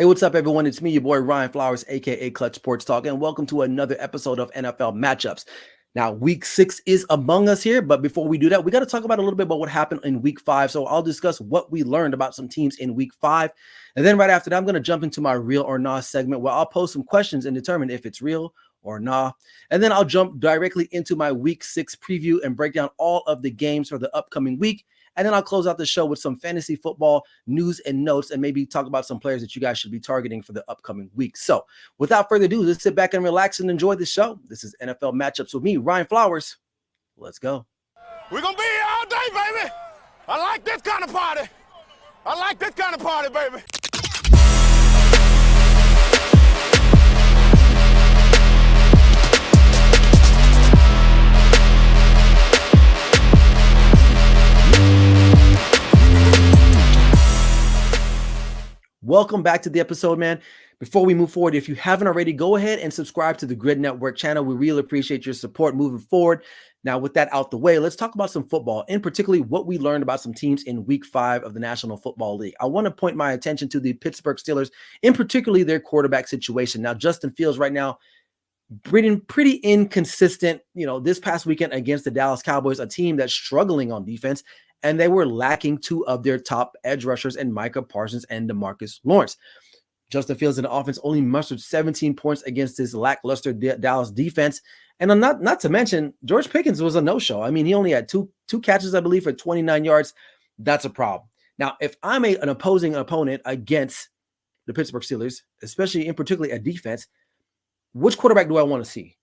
Hey, what's up, everyone? It's me, your boy Ryan Flowers, aka Clutch Sports Talk, and welcome to another episode of NFL Matchups. Now, week 6 is among us here, but before we do that, we got to talk about a little bit about what happened in week 5. So I'll discuss what we learned about some teams in week 5. And then right after that, I'm going to jump into my real or nah segment where I'll pose some questions and determine if it's real or nah. And then I'll jump directly into my week 6 preview and break down all of the games for the upcoming week. And then I'll close out the show with some fantasy football news and notes and maybe talk about some players that you guys should be targeting for the upcoming week. So without further ado, let's sit back and relax and enjoy the show. This is NFL Matchups with me, Ryan Flowers. Let's go. We're going to be here all day, baby. I like this kind of party. I like this kind of party, baby. Welcome back to the episode, man. Before we move forward, if you haven't already, go ahead and subscribe to the Grid Network channel. We really appreciate your support moving forward. Now, with that out the way, let's talk about some football, and particularly what we learned about some teams in week 5 of the National Football League. I want to point my attention to the Pittsburgh Steelers, in particularly their quarterback situation. Now, Justin Fields right now, pretty inconsistent, this past weekend against the Dallas Cowboys, a team that's struggling on defense. And they were lacking 2 of their top edge rushers in Micah Parsons and DeMarcus Lawrence. Justin Fields in the offense only mustered 17 points against this lackluster Dallas defense. And not to mention, George Pickens was a no-show. I mean, he only had two catches, I believe, for 29 yards. That's a problem. Now, if I'm an opposing opponent against the Pittsburgh Steelers, especially in particularly a defense, which quarterback do I want to see?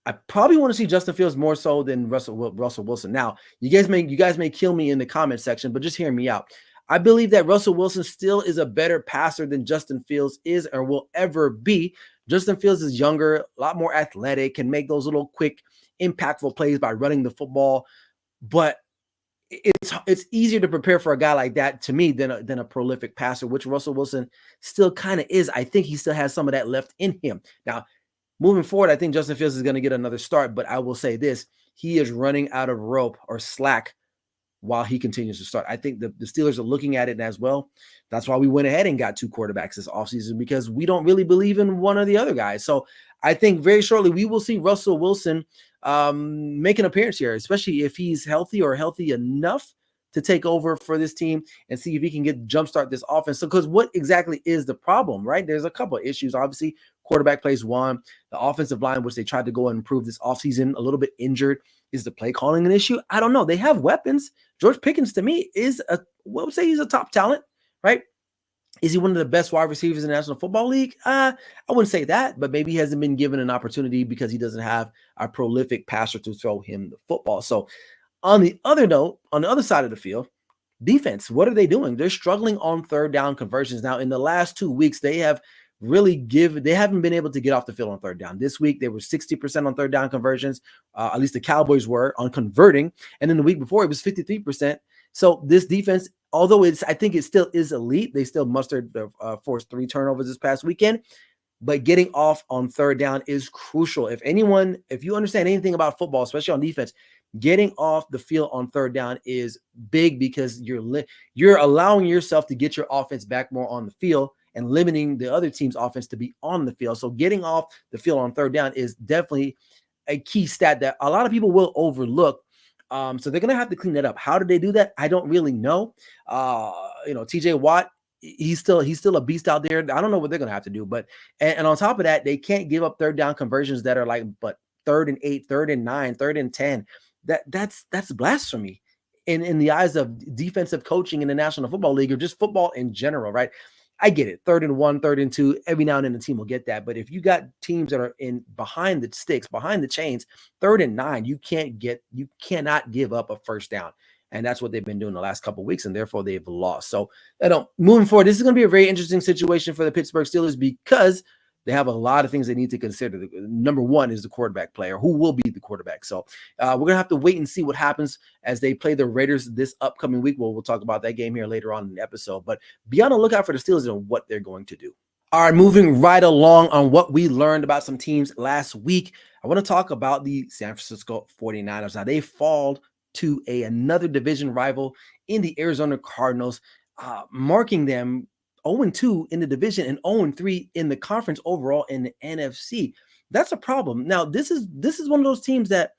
I probably want to see Justin Fields more so than Russell Wilson. Now, you guys may kill me in the comment section, but just hear me out. I believe that Russell Wilson still is a better passer than Justin Fields is or will ever be. Justin Fields is younger, a lot more athletic, can make those little quick, impactful plays by running the football. But it's easier to prepare for a guy like that to me than a prolific passer, which Russell Wilson still kind of is. I think he still has some of that left in him. Now, moving forward, I think Justin Fields is going to get another start, but I will say this. He is running out of rope or slack while he continues to start. I think the Steelers are looking at it as well. That's why we went ahead and got 2 quarterbacks this offseason, because we don't really believe in one or the other guy. So I think very shortly we will see Russell Wilson make an appearance here, especially if he's healthy or healthy enough to take over for this team and see if he can jumpstart this offense. So, because what exactly is the problem, right? There's a couple of issues. Obviously, quarterback plays one. The offensive line, which they tried to go and improve this offseason, a little bit injured. Is the play calling an issue? I don't know. They have weapons. George Pickens, to me, is would say he's a top talent, right? Is he one of the best wide receivers in the National Football League? I wouldn't say that, but maybe he hasn't been given an opportunity because he doesn't have a prolific passer to throw him the football. So, on the other note, on the other side of the field, defense, what are they doing? They're struggling on third down conversions. Now, in the last 2 weeks, they haven't been able to get off the field on third down. This week, they were 60% on third down conversions. At least the Cowboys were on converting. And then the week before, it was 53%. So this defense, although I think it still is elite, they still mustered the forced 3 turnovers this past weekend. But getting off on third down is crucial. If you understand anything about football, especially on defense, getting off the field on third down is big, because you're allowing yourself to get your offense back more on the field and limiting the other team's offense to be on the field. So getting off the field on third down is definitely a key stat that a lot of people will overlook. So they're going to have to clean that up. How did they do that? I don't really know. TJ Watt, he's still a beast out there. I don't know what they're going to have to do, but and on top of that, they can't give up third down conversions that are like, but 3rd and 8, 3rd and 9, 3rd and 10. That's blasphemy in the eyes of defensive coaching in the National Football League, or just football in general, right? I get it. 3rd and 1, 3rd and 2, every now and then the team will get that. But if you got teams that are in behind the sticks, behind the chains, 3rd and 9, you cannot give up a first down. And that's what they've been doing the last couple of weeks, and therefore they've lost. So moving forward, this is going to be a very interesting situation for the Pittsburgh Steelers, because they have a lot of things they need to consider. Number one is the quarterback player. Who will be the quarterback? So we're going to have to wait and see what happens as they play the Raiders this upcoming week. We'll talk about that game here later on in the episode. But be on the lookout for the Steelers and what they're going to do. All right, moving right along on what we learned about some teams last week, I want to talk about the San Francisco 49ers. Now, they fall to another division rival in the Arizona Cardinals, marking them 0-2 in the division and 0-3 in the conference overall in the NFC. That's a problem. Now, this is one of those teams that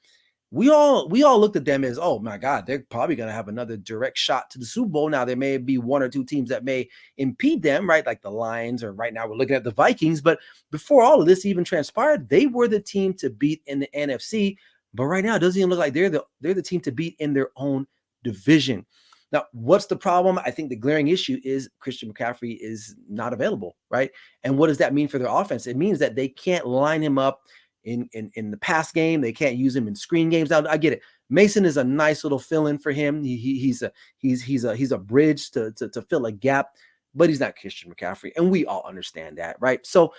we all looked at them as, oh my God, they're probably going to have another direct shot to the Super Bowl. Now, there may be one or two teams that may impede them, right? Like the Lions, or right now we're looking at the Vikings. But before all of this even transpired, they were the team to beat in the NFC. But right now, it doesn't even look like they're the team to beat in their own division. Now, what's the problem? I think the glaring issue is Christian McCaffrey is not available, right? And what does that mean for their offense? It means that they can't line him up in the pass game. They can't use him in screen games. Now, I get it. Mason is a nice little fill-in for him. He's a bridge to fill a gap, but he's not Christian McCaffrey, and we all understand that, right? So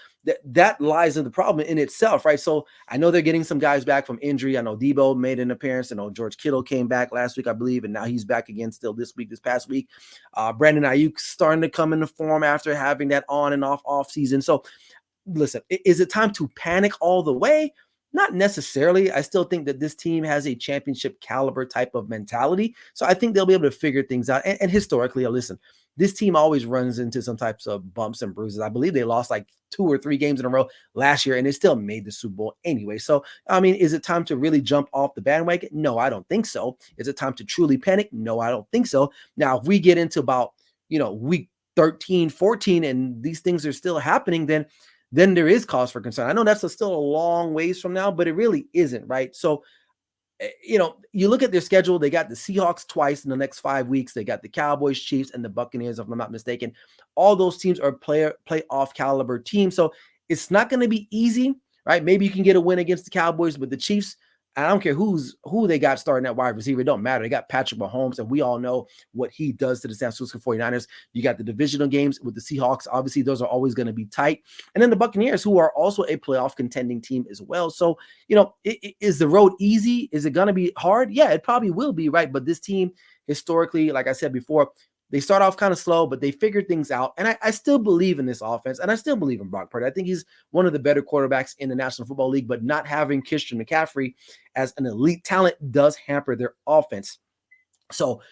that lies in the problem in itself, right? So I know they're getting some guys back from injury. I know Debo made an appearance. I know George Kittle came back last week, I believe, and now he's back again still this past week. Brandon Ayuk starting to come into form after having that on and off season. So listen, is it time to panic all the way? Not necessarily. I still think that this team has a championship caliber type of mentality. So I think they'll be able to figure things out. And historically, listen, this team always runs into some types of bumps and bruises. I believe they lost like 2 or 3 games in a row last year, and they still made the Super Bowl anyway. So, I mean, is it time to really jump off the bandwagon? No, I don't think so. Is it time to truly panic? No, I don't think so. Now, if we get into about, week 13, 14, and these things are still happening, then there is cause for concern. I know that's still a long ways from now, but it really isn't, right? So, you look at their schedule. They got the Seahawks twice in the next 5 weeks. They got the Cowboys, Chiefs, and the Buccaneers, if I'm not mistaken. All those teams are playoff caliber teams. So it's not going to be easy, right? Maybe you can get a win against the Cowboys, but the Chiefs, I don't care who they got starting at wide receiver. It don't matter. They got Patrick Mahomes, and we all know what he does to the San Francisco 49ers. You got the divisional games with the Seahawks. Obviously, those are always going to be tight. And then the Buccaneers, who are also a playoff contending team as well. So, is the road easy? Is it going to be hard? Yeah, it probably will be, right? But this team, historically, like I said before, they start off kind of slow, but they figure things out. And I still believe in this offense, and I still believe in Brock Purdy. I think he's one of the better quarterbacks in the National Football League, but not having Christian McCaffrey as an elite talent does hamper their offense. So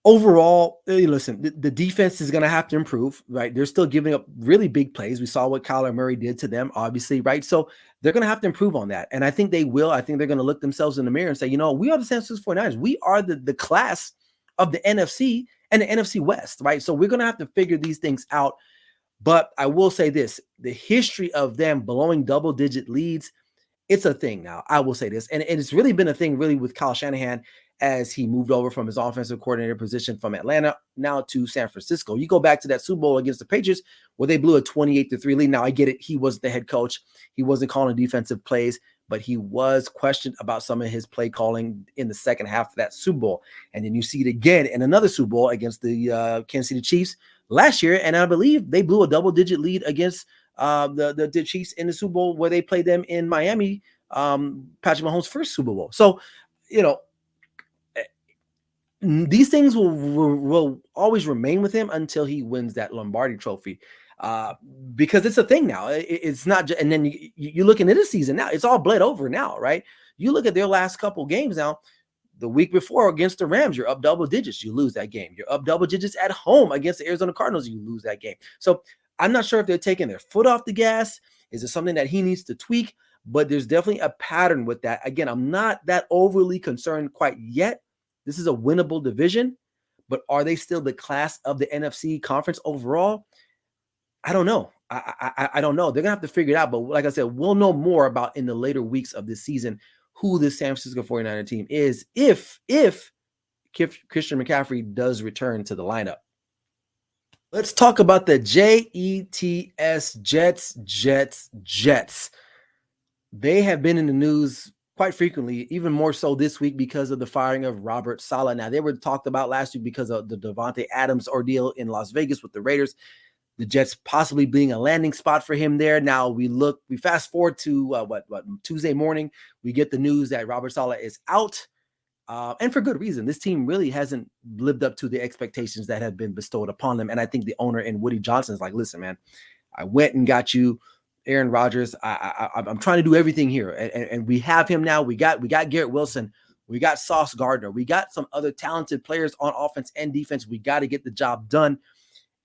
overall, listen, the defense is going to have to improve, right? They're still giving up really big plays. We saw what Kyler Murray did to them, obviously, right? So they're going to have to improve on that. And I think they will. I think they're going to look themselves in the mirror and say, we are the San Francisco 49ers. We are the class of the NFC and the NFC West, right? So we're going to have to figure these things out. But I will say this, the history of them blowing double-digit leads, it's a thing now. I will say this. And it's really been a thing really with Kyle Shanahan as he moved over from his offensive coordinator position from Atlanta now to San Francisco. You go back to that Super Bowl against the Patriots where they blew a 28-3 lead. Now, I get it. He wasn't the head coach. He wasn't calling defensive plays, but he was questioned about some of his play calling in the second half of that Super Bowl. And then you see it again in another Super Bowl against the Kansas City Chiefs last year. And I believe they blew a double-digit lead against the Chiefs in the Super Bowl where they played them in Miami, Patrick Mahomes' first Super Bowl. So, these things will always remain with him until he wins that Lombardi trophy. Because it's a thing now. It's not just, and then you look into this season now, it's all bled over now, right? You look at their last couple games now. The week before against the Rams, you're up double digits, you lose that game. You're up double digits at home against the Arizona Cardinals, you lose that game. So I'm not sure if they're taking their foot off the gas. Is it something that he needs to tweak? But there's definitely a pattern with that. Again, I'm not that overly concerned quite yet. This is a winnable division, but are they still the class of the NFC conference overall? I don't know. I don't know. They're going to have to figure it out. But like I said, we'll know more about in the later weeks of this season who the San Francisco 49er team is if Christian McCaffrey does return to the lineup. Let's talk about the Jets. They have been in the news quite frequently, even more so this week because of the firing of Robert Saleh. Now, they were talked about last week because of the Devontae Adams ordeal in Las Vegas with the Raiders. The Jets possibly being a landing spot for him there. Now we fast forward to Tuesday morning. We get the news that Robert Saleh is out, and for good reason. This team really hasn't lived up to the expectations that have been bestowed upon them. And I think the owner and Woody Johnson is like, listen, man, I went and got you Aaron Rodgers. I'm trying to do everything here, and we have him now. We got Garrett Wilson. We got Sauce Gardner. We got some other talented players on offense and defense. We got to get the job done.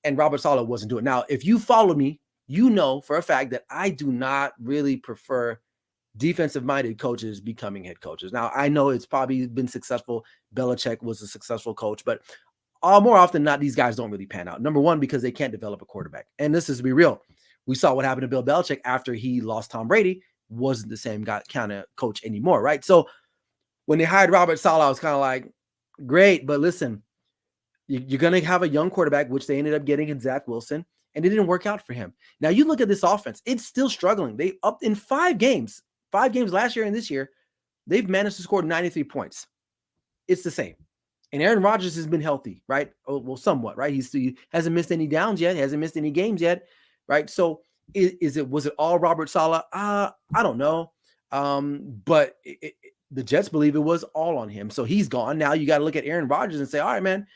and Robert Saleh wasn't doing it. Now, if you follow me, you know for a fact that I do not really prefer defensive-minded coaches becoming head coaches. Now, I know it's probably been successful. Belichick was a successful coach, but more often than not, these guys don't really pan out. Number one, because they can't develop a quarterback. And this is to be real. We saw what happened to Bill Belichick after he lost Tom Brady. Wasn't the same guy kind of coach anymore, right? So when they hired Robert Saleh, I was kind of like, great, but listen, you're going to have a young quarterback, which they ended up getting in Zach Wilson, and it didn't work out for him. Now you look at this offense; it's still struggling. They upped in 5 games last year and this year. They've managed to score 93 points. It's the same. And Aaron Rodgers has been healthy, right? Oh, well, somewhat, right? He hasn't missed any downs yet, hasn't missed any games yet, right? So was it all Robert Saleh? I don't know. But the Jets believe it was all on him. So he's gone. Now you got to look at Aaron Rodgers and say, all right, man,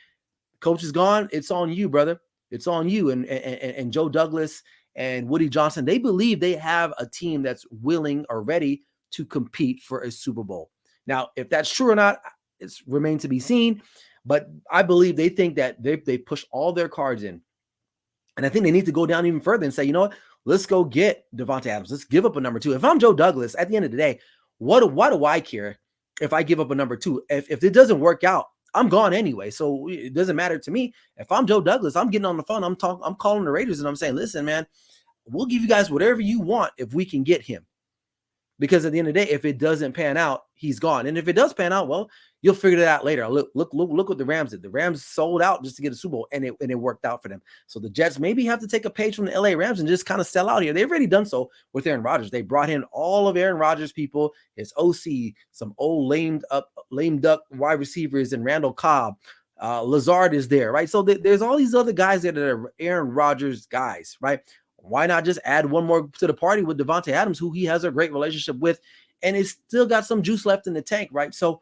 coach is gone. It's on you, brother. It's on you. And Joe Douglas and Woody Johnson, they believe they have a team that's willing or ready to compete for a Super Bowl. Now, if that's true or not, it's remains to be seen. But I believe they think that they push all their cards in. And I think they need to go down even further and say, you know what? Let's go get Davante Adams. Let's give up a number 2. If I'm Joe Douglas, at the end of the day, why do I care if I give up a number 2? If it doesn't work out, I'm gone anyway. So it doesn't matter to me. If I'm Joe Douglas, I'm getting on the phone. I'm calling the Raiders and I'm saying, listen, man, we'll give you guys whatever you want if we can get him. Because at the end of the day, if it doesn't pan out, he's gone. And if it does pan out, well, you'll figure it out later. Look what the Rams did. The Rams sold out just to get a Super Bowl, and it worked out for them. So the Jets maybe have to take a page from the LA Rams and just kind of sell out here. They've already done so with Aaron Rodgers. They brought in all of Aaron Rodgers' people, his OC, some old lame duck wide receivers, and Randall Cobb. Lazard is there, right? So there's all these other guys that are Aaron Rodgers guys, right? Why not just add one more to the party with Davante Adams, who he has a great relationship with, and it's still got some juice left in the tank, right? So,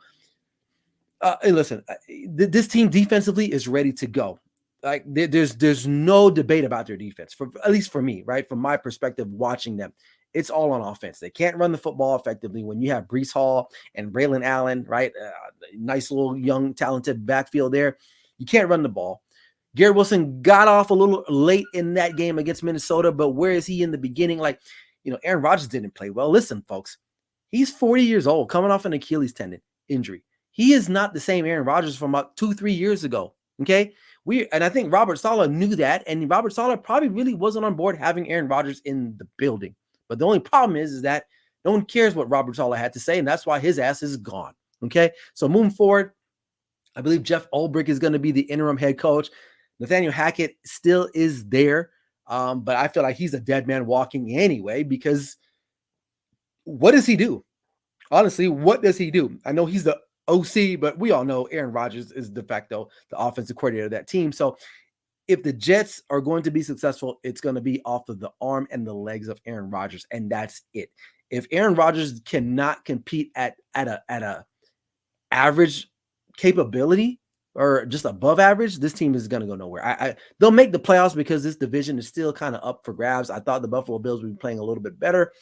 listen, this team defensively is ready to go. Like there's no debate about their defense, at least for me, right? From my perspective, watching them, it's all on offense. They can't run the football effectively when you have Breece Hall and Braylon Allen, right? Nice little young talented backfield there. You can't run the ball. Garrett Wilson got off a little late in that game against Minnesota, but where is he in the beginning? Like, Aaron Rodgers didn't play well. Listen, folks, he's 40 years old, coming off an Achilles tendon injury. He is not the same Aaron Rodgers from about 2-3 years ago. Okay. And I think Robert Saleh knew that. And Robert Saleh probably really wasn't on board having Aaron Rodgers in the building. But the only problem is that no one cares what Robert Saleh had to say. And that's why his ass is gone. Okay. So moving forward, I believe Jeff Ulbrich is going to be the interim head coach. Nathaniel Hackett still is there. But I feel like he's a dead man walking anyway, because what does he do? Honestly, what does he do? I know he's the OC, but we all know Aaron Rodgers is de facto the offensive coordinator of that team. So if the Jets are going to be successful, it's going to be off of the arm and the legs of Aaron Rodgers, and that's it. If Aaron Rodgers cannot compete at a average capability or just above average, this team is going to go nowhere. They'll make the playoffs because this division is still kind of up for grabs. I thought the Buffalo Bills would be playing a little bit better.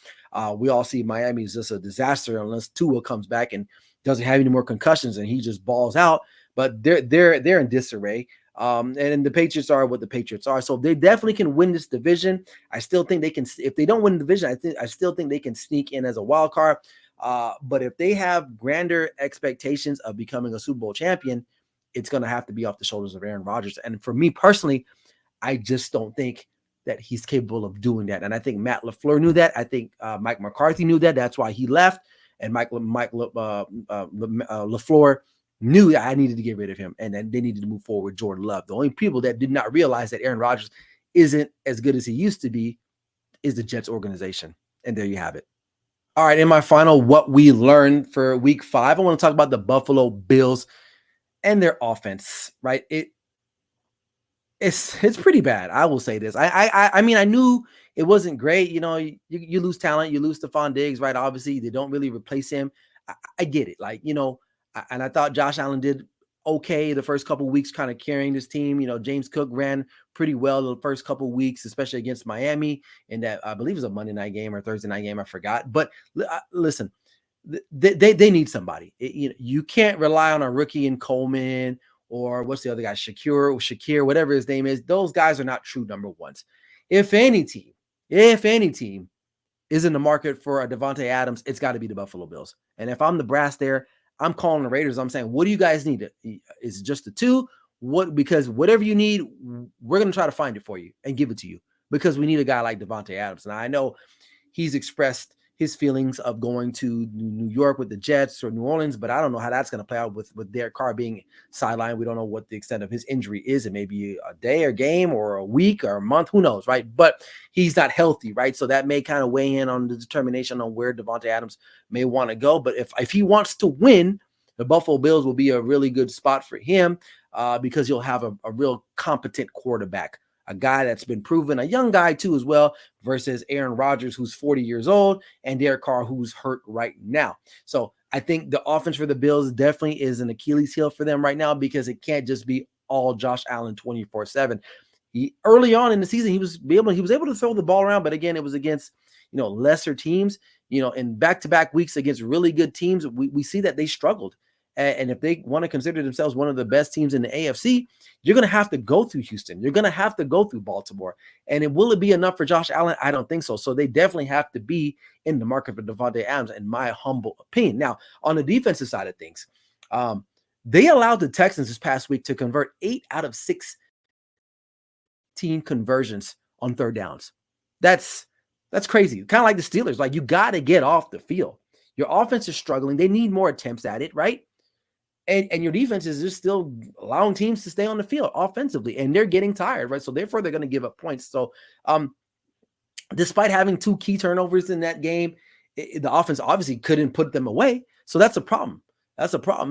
We all see Miami is just a disaster unless Tua comes back and doesn't have any more concussions and he just balls out. But they're in disarray. And the Patriots are what the Patriots are. So they definitely can win this division. I still think they can. If they don't win the division, I still think they can sneak in as a wild card. But if they have grander expectations of becoming a Super Bowl champion, it's going to have to be off the shoulders of Aaron Rodgers. And for me personally, I just don't think that he's capable of doing that. And I think Matt LaFleur knew that. I think Mike McCarthy knew that. That's why he left. And LaFleur knew that I needed to get rid of him. And then they needed to move forward with Jordan Love. The only people that did not realize that Aaron Rodgers isn't as good as he used to be is the Jets organization. And there you have it. All right, in my final, what we learned for week 5, I want to talk about the Buffalo Bills and their offense, right? It's pretty bad. I will say this. I mean, I knew it wasn't great. You lose talent, you lose Stephon Diggs, right? Obviously, they don't really replace him. I get it. And I thought Josh Allen did okay the first couple of weeks, kind of carrying this team. James Cook ran pretty well the first couple of weeks, especially against Miami, and that I believe it was a Monday night game or Thursday night game. I forgot. But listen, they need somebody. You can't rely on a rookie in Coleman or what's the other guy, Shakir, whatever his name is. Those guys are not true number ones. If any team is in the market for a Devontae Adams, it's got to be the Buffalo Bills. And if I'm the brass there, I'm calling the Raiders. I'm saying, what do you guys need? Is it just the two? Because whatever you need, we're going to try to find it for you and give it to you, because we need a guy like Devontae Adams. And I know he's expressed his feelings of going to New York with the Jets or New Orleans, but I don't know how that's going to play out with Derek Carr being sidelined. We don't know what the extent of his injury is. It may be a day or game or a week or a month, who knows, right? But he's not healthy, right? So that may kind of weigh in on the determination on where Devontae Adams may want to go. But if he wants to win, the Buffalo Bills will be a really good spot for him because you'll have a real competent quarterback, a guy that's been proven, a young guy too as well, versus Aaron Rodgers, who's 40 years old, and Derek Carr, who's hurt right now. So I think the offense for the Bills definitely is an Achilles heel for them right now, because it can't just be all Josh Allen 24/7. Early on in the season, he was able to throw the ball around, but again, it was against lesser teams. In back-to-back weeks against really good teams, we see that they struggled. And if they want to consider themselves one of the best teams in the AFC, you're going to have to go through Houston. You're going to have to go through Baltimore. And will it be enough for Josh Allen? I don't think so. So they definitely have to be in the market for Devontae Adams, in my humble opinion. Now, on the defensive side of things, they allowed the Texans this past week to convert 8 out of 16 conversions on third downs. That's crazy. Kind of like the Steelers. Like, you got to get off the field. Your offense is struggling. They need more attempts at it, right? And your defense is just still allowing teams to stay on the field offensively, and they're getting tired, right? So therefore, they're going to give up points. So despite having 2 key turnovers in that game, the offense obviously couldn't put them away. So that's a problem.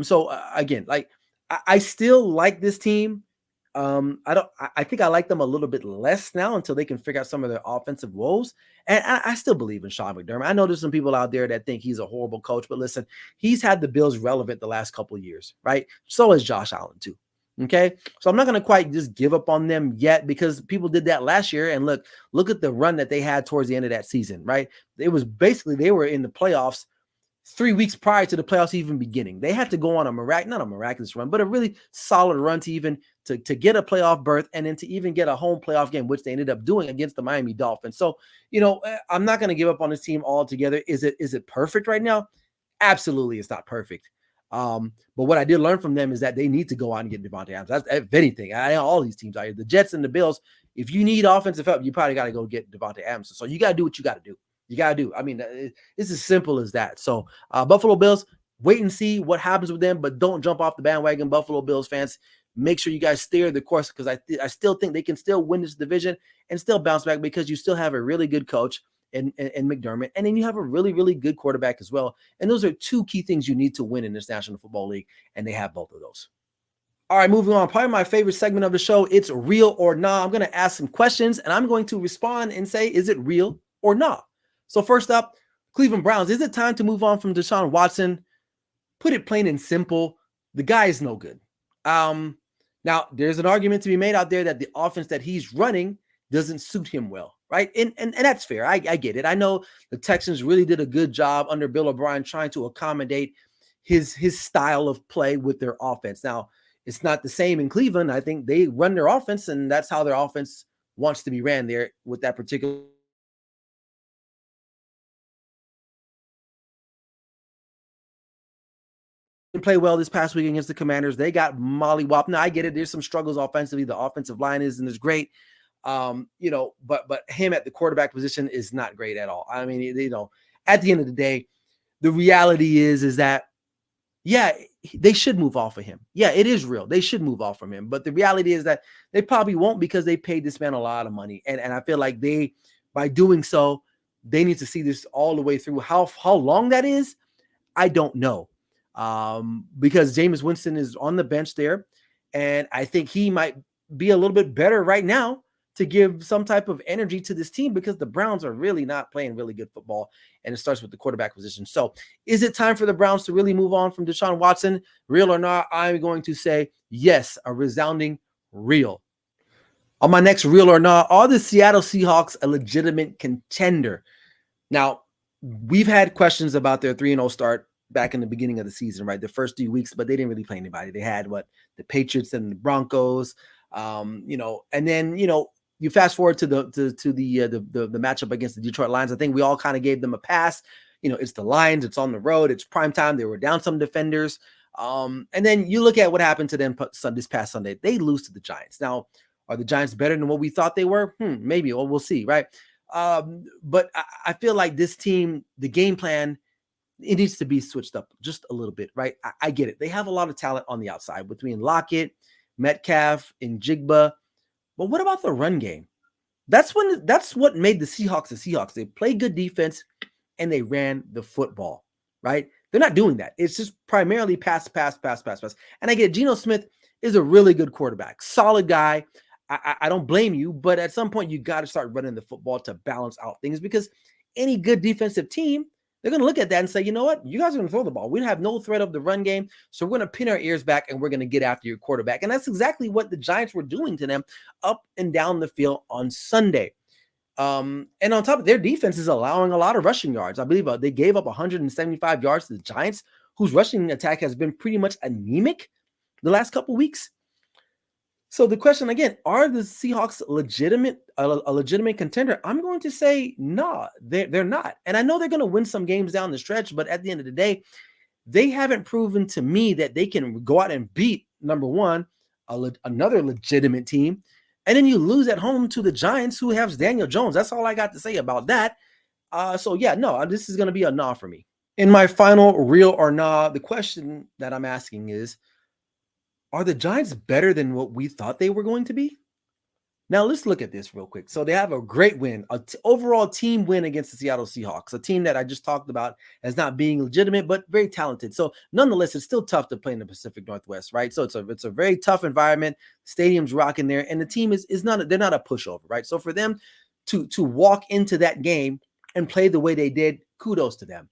So again, like, I still like this team. I think I like them a little bit less now until they can figure out some of their offensive woes. And I still believe in Sean McDermott. I know there's some people out there that think he's a horrible coach, but listen, he's had the Bills relevant the last couple of years, right? So has Josh Allen too. Okay. So I'm not going to quite just give up on them yet, because people did that last year. And look at the run that they had towards the end of that season, right? It was basically, they were in the playoffs 3 weeks prior to the playoffs even beginning. They had to go on not a miraculous run, but a really solid run to even to get a playoff berth, and then to even get a home playoff game, which they ended up doing against the Miami Dolphins. So, I'm not going to give up on this team altogether. Is it perfect right now? Absolutely, it's not perfect. But what I did learn from them is that they need to go out and get Devontae Adams. That's, if anything, all these teams out here, the Jets and the Bills, if you need offensive help, you probably got to go get Devontae Adams. So you got to do what you got to do. You got to do. I mean, it's as simple as that. So Buffalo Bills, wait and see what happens with them, but don't jump off the bandwagon, Buffalo Bills fans. Make sure you guys steer the course, because I still think they can still win this division and still bounce back, because you still have a really good coach in McDermott, and then you have a really, really good quarterback as well. And those are 2 key things you need to win in this National Football League, and they have both of those. All right, moving on. Probably my favorite segment of the show. It's real or nah. I'm going to ask some questions, and I'm going to respond and say, is it real or nah? So first up, Cleveland Browns. Is it time to move on from Deshaun Watson? Put it plain and simple, the guy is no good. Now, there's an argument to be made out there that the offense that he's running doesn't suit him well, right? And that's fair. I get it. I know the Texans really did a good job under Bill O'Brien trying to accommodate his style of play with their offense. Now, it's not the same in Cleveland. I think they run their offense, and that's how their offense wants to be ran there with that particular play well this past week against the Commanders. They got mollywopped. Now, I get it. There's some struggles offensively. The offensive line isn't as great. But him at the quarterback position is not great at all. I mean, at the end of the day, the reality is that, yeah, they should move off of him. Yeah, it is real. They should move off from him. But the reality is that they probably won't, because they paid this man a lot of money. And I feel like by doing so, they need to see this all the way through. How long that is, I don't know. Because Jameis Winston is on the bench there, and I think he might be a little bit better right now to give some type of energy to this team, because the Browns are really not playing really good football, and it starts with the quarterback position. So is it time for the Browns to really move on from Deshaun Watson? Real or not? I'm going to say yes, a resounding real. On my next real or not, are the Seattle Seahawks a legitimate contender? Now, we've had questions about their 3-0 start back in the beginning of the season, right? The first 3 weeks, but they didn't really play anybody. They had the Patriots and the Broncos, and then you fast forward to the matchup against the Detroit Lions. I think we all kind of gave them a pass. It's the Lions, it's on the road, it's prime time. They were down some defenders. And then you look at what happened to them this past Sunday. They lose to the Giants. Now, are the Giants better than what we thought they were? Maybe. Well, we'll see, right? But I feel like this team, the game plan, it needs to be switched up just a little bit, right? I get it. They have a lot of talent on the outside between Lockett, Metcalf, and Jigba. But what about the run game? That's what made the Seahawks the Seahawks. They played good defense and they ran the football, right? They're not doing that. It's just primarily pass. And I get Geno Smith is a really good quarterback, solid guy. I don't blame you, but at some point you got to start running the football to balance out things, because any good defensive team, they're going to look at that and say, you know what? You guys are going to throw the ball. We have no threat of the run game, so we're going to pin our ears back and we're going to get after your quarterback. And that's exactly what the Giants were doing to them up and down the field on Sunday. And on top of their defense is allowing a lot of rushing yards. I believe they gave up 175 yards to the Giants, whose rushing attack has been pretty much anemic the last couple weeks. So the question again, are the Seahawks a legitimate contender? I'm going to say no, they're not. And I know they're going to win some games down the stretch, but at the end of the day, they haven't proven to me that they can go out and beat, number one, another legitimate team. And then you lose at home to the Giants, who have Daniel Jones. That's all I got to say about that. So yeah, no, this is going to be a nah for me. In my final real or nah, the question that I'm asking is, are the Giants better than what we thought they were going to be? Now, let's look at this real quick. So they have a great win, overall team win against the Seattle Seahawks, a team that I just talked about as not being legitimate, but very talented. So nonetheless, it's still tough to play in the Pacific Northwest, right? So it's a very tough environment. Stadium's rocking there, and the team is not, they're not a pushover, right? So for them to walk into that game and play the way they did, kudos to them.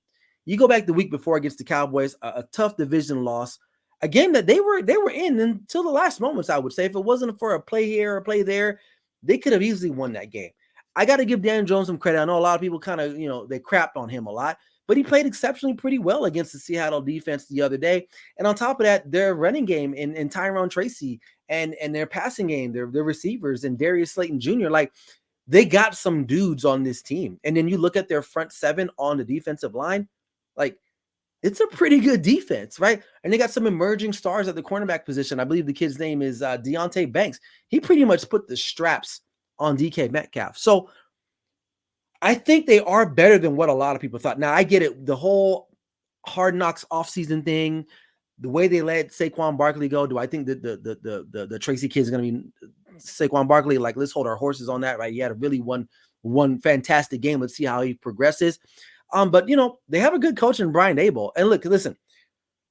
You go back the week before against the Cowboys, a tough division loss, a game that they were in until the last moments, I would say. If it wasn't for a play here or a play there, they could have easily won that game. I got to give Daniel Jones some credit. I know a lot of people kind of, they crapped on him a lot, but he played exceptionally pretty well against the Seattle defense the other day. And on top of that, their running game in Tyrone Tracy and their passing game, their receivers and Darius Slayton Jr., like, they got some dudes on this team. And then you look at their front seven on the defensive line, like, it's a pretty good defense, right? And they got some emerging stars at the cornerback position. I believe the kid's name is Deonte Banks. He pretty much put the straps on DK Metcalf. So I think they are better than what a lot of people thought. Now, I get it. The whole Hard Knocks offseason thing, the way they let Saquon Barkley go, do I think that the Tracy kid is going to be Saquon Barkley? Like, let's hold our horses on that, right? He had a really one fantastic game. Let's see how he progresses. But they have a good coach in Brian Daboll. And listen,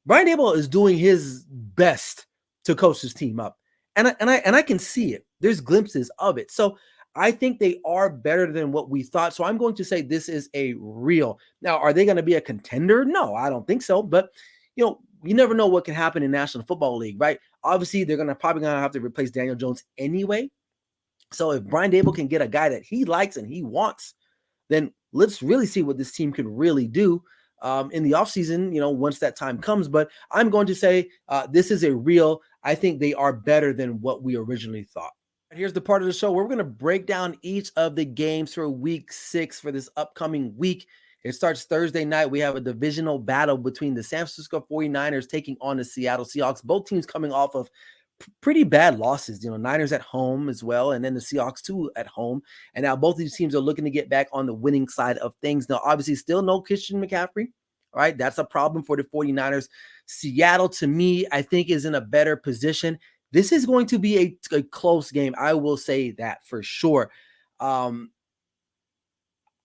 Brian Daboll is doing his best to coach his team up. And I can see it. There's glimpses of it. So I think they are better than what we thought. So I'm going to say this is a real. Now, are they going to be a contender? No, I don't think so. But you never know what can happen in National Football League, right? Obviously, they're probably going to have to replace Daniel Jones anyway. So if Brian Daboll can get a guy that he likes and he wants, then let's really see what this team can really do in the offseason, once that time comes. But I'm going to say this is a real. I think they are better than what we originally thought. Here's the part of the show where we're going to break down each of the games for week 6 for this upcoming week. It starts Thursday night. We have a divisional battle between the San Francisco 49ers taking on the Seattle Seahawks. Both teams coming off of pretty bad losses, Niners at home as well, and then the Seahawks too at home. And now both of these teams are looking to get back on the winning side of things. Now, obviously, still no Christian McCaffrey. All right, that's a problem for the 49ers. Seattle, to me, I think is in a better position. This is going to be a close game. I will say that for sure.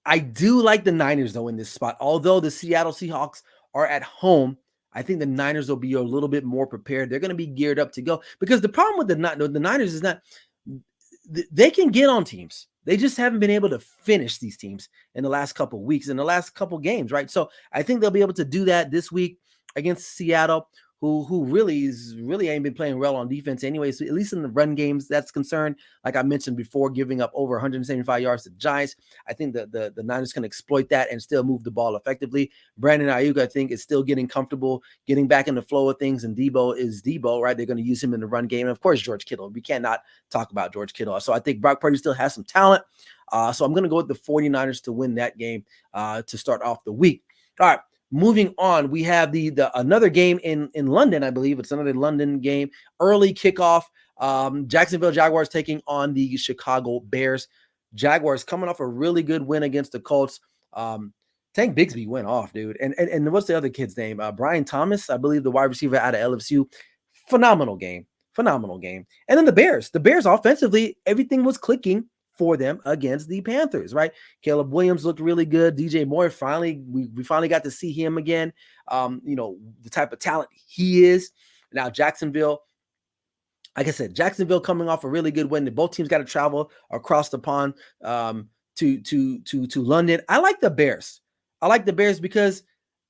I do like the Niners, though, in this spot. Although the Seattle Seahawks are at home, I think the Niners will be a little bit more prepared. They're going to be geared up to go, because the problem with the Niners is not they can get on teams. They just haven't been able to finish these teams in the last couple of weeks, in the last couple of games, right? So I think they'll be able to do that this week against Seattle, who really ain't been playing well on defense anyway. So at least in the run games, that's concerned. Like I mentioned before, giving up over 175 yards to the Giants. I think the Niners can exploit that and still move the ball effectively. Brandon Ayuk, I think, is still getting comfortable, getting back in the flow of things. And Debo is Debo, right? They're going to use him in the run game. And of course, George Kittle. We cannot talk about George Kittle. So I think Brock Purdy still has some talent. So I'm going to go with the 49ers to win that game to start off the week. All right. Moving on, we have the another game in London. I believe it's another London game. Early kickoff. Jacksonville Jaguars taking on the Chicago Bears. Jaguars coming off a really good win against the Colts. Tank Bigsby went off, dude. And what's the other kid's name? Brian Thomas, I believe, the wide receiver out of LSU. Phenomenal game. And then the Bears offensively, everything was clicking for them against the Panthers, right? Caleb Williams looked really good. DJ Moore, we finally got to see him again. The type of talent he is. Now Jacksonville, like I said, coming off a really good win. Both teams got to travel across the pond to London. I like the Bears. Because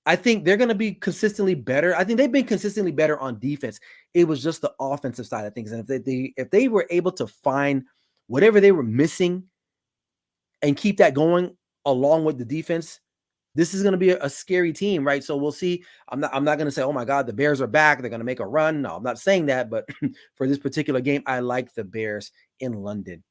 I think they're going to be consistently better. I think they've been consistently better on defense. It was just the offensive side of things. And if they were able to find whatever they were missing and keep that going along with the defense, this is going to be a scary team, right? So we'll see. I'm not going to say, oh my God, the Bears are back, they're going to make a run. No, I'm not saying that, but for this particular game, I like the Bears in London.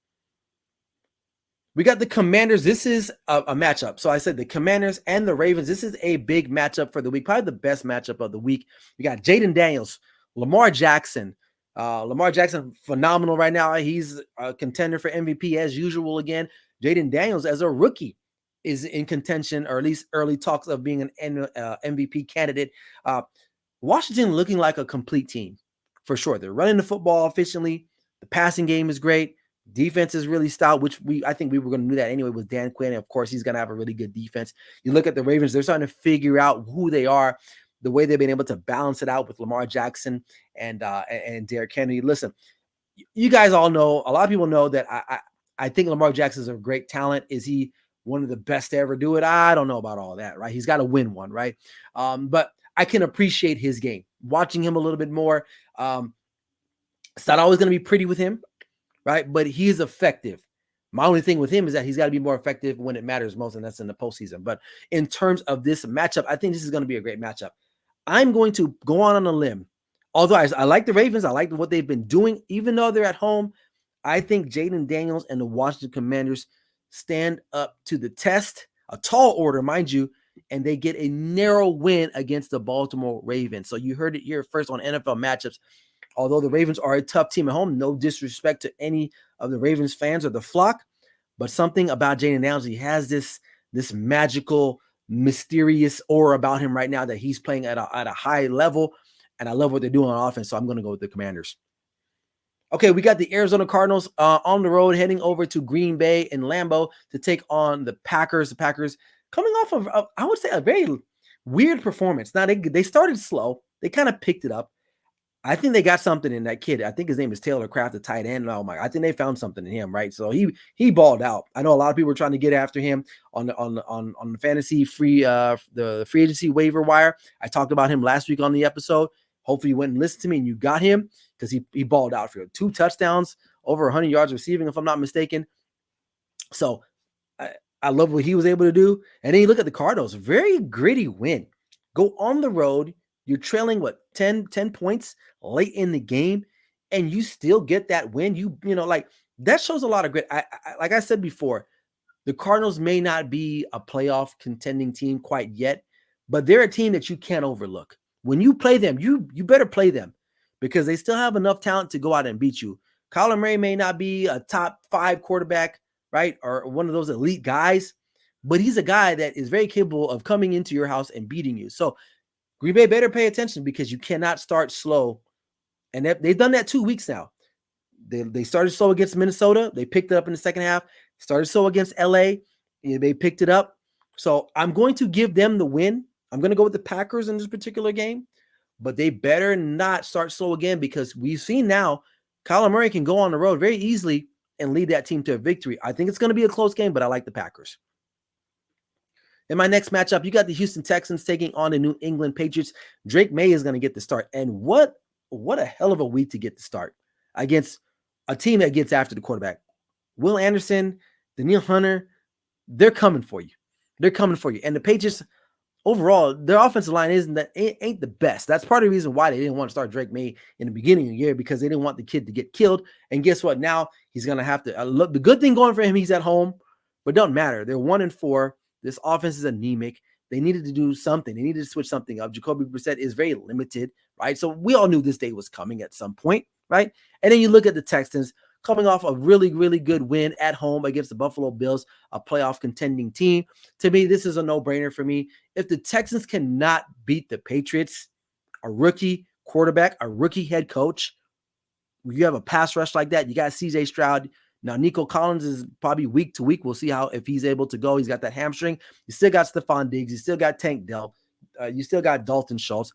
We got the Commanders. This is a matchup. So I said the Commanders and the Ravens. This is a big matchup for the week, probably the best matchup of the week. We got Jaden Daniels, Lamar Jackson. Lamar Jackson, phenomenal right now. He's a contender for MVP as usual again. Jaden Daniels, as a rookie, is in contention, or at least early talks of being an MVP candidate. Washington looking like a complete team, for sure. They're running the football efficiently. The passing game is great. Defense is really stout, which I think we were going to do that anyway with Dan Quinn. And of course, he's going to have a really good defense. You look at the Ravens, they're starting to figure out who they are, the way they've been able to balance it out with Lamar Jackson and Derrick Henry. Listen, you guys all know, a lot of people know that I think Lamar Jackson is a great talent. Is he one of the best to ever do it? I don't know about all that, right? He's got to win one, right? But I can appreciate his game, watching him a little bit more. It's not always going to be pretty with him, right? But he is effective. My only thing with him is that he's got to be more effective when it matters most, and that's in the postseason. But in terms of this matchup, I think this is going to be a great matchup. I'm going to go on a limb. Although I like the Ravens, I like what they've been doing, even though they're at home. I think Jaden Daniels and the Washington Commanders stand up to the test, a tall order, mind you, and they get a narrow win against the Baltimore Ravens. So you heard it here first on NFL Matchups. Although the Ravens are a tough team at home, no disrespect to any of the Ravens fans or the flock, but something about Jaden Daniels, he has this magical, mysterious aura about him right now that he's playing at a high level, and I love what they're doing on offense, so I'm going to go with the Commanders. Okay, we got the Arizona Cardinals on the road, heading over to Green Bay in Lambeau to take on the Packers. The Packers coming off of I would say, a very weird performance. Now, they started slow. They kind of picked it up. I think they got something in that kid. I think his name is Taylor Kraft, the tight end. Oh my! I think they found something in him, right? So he balled out. I know a lot of people were trying to get after him on the fantasy free the free agency waiver wire. I talked about him last week on the episode. Hopefully you went and listened to me and you got him, because he balled out for you. 2 touchdowns, over 100 yards receiving, if I'm not mistaken. So I love what he was able to do. And then you look at the Cardinals, very gritty win. Go on the road. You're trailing 10 points late in the game, and you still get that win. You know, like, that shows a lot of grit. I like I said before, the Cardinals may not be a playoff contending team quite yet, but they're a team that you can't overlook. When you play them, you better play them, because they still have enough talent to go out and beat you. Kyler Murray may not be a top 5 quarterback, right, or one of those elite guys, but he's a guy that is very capable of coming into your house and beating you. So Green Bay better pay attention, because you cannot start slow. And they've done that 2 weeks now. They started slow against Minnesota. They picked it up in the second half. Started slow against LA. They picked it up. So I'm going to give them the win. I'm going to go with the Packers in this particular game. But they better not start slow again, because we've seen now Kyler Murray can go on the road very easily and lead that team to a victory. I think it's going to be a close game, but I like the Packers. In my next matchup, you got the Houston Texans taking on the New England Patriots. Drake May is going to get the start. And what a hell of a week to get the start against a team that gets after the quarterback. Will Anderson, Daniil Hunter, they're coming for you. They're coming for you. And the Patriots, overall, their offensive line ain't the best. That's part of the reason why they didn't want to start Drake May in the beginning of the year, because they didn't want the kid to get killed. And guess what? Now he's going to have to look. The good thing going for him, he's at home, but it doesn't matter. They're 1-4. This offense is anemic. They needed to do something. They needed to switch something up. Jacoby Brissett is very limited, right? So we all knew this day was coming at some point, right? And then you look at the Texans coming off a really, really good win at home against the Buffalo Bills, a playoff contending team. To me, this is a no-brainer for me. If the Texans cannot beat the Patriots, a rookie quarterback, a rookie head coach, you have a pass rush like that, you got CJ Stroud. Now, Nico Collins is probably week to week. We'll see if he's able to go. He's got that hamstring. You still got Stephon Diggs. You still got Tank Dell. You still got Dalton Schultz.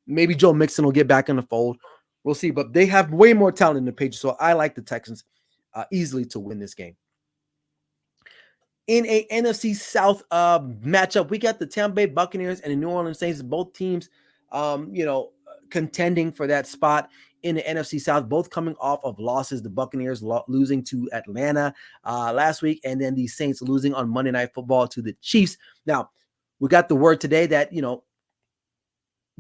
Maybe Joe Mixon will get back in the fold. We'll see. But they have way more talent than the Patriots. So I like the Texans easily to win this game. In a NFC South matchup, we got the Tampa Bay Buccaneers and the New Orleans Saints. Both teams, contending for that spot in the NFC South, both coming off of losses. The Buccaneers losing to Atlanta last week, and then the Saints losing on Monday Night Football to the Chiefs. Now, we got the word today that,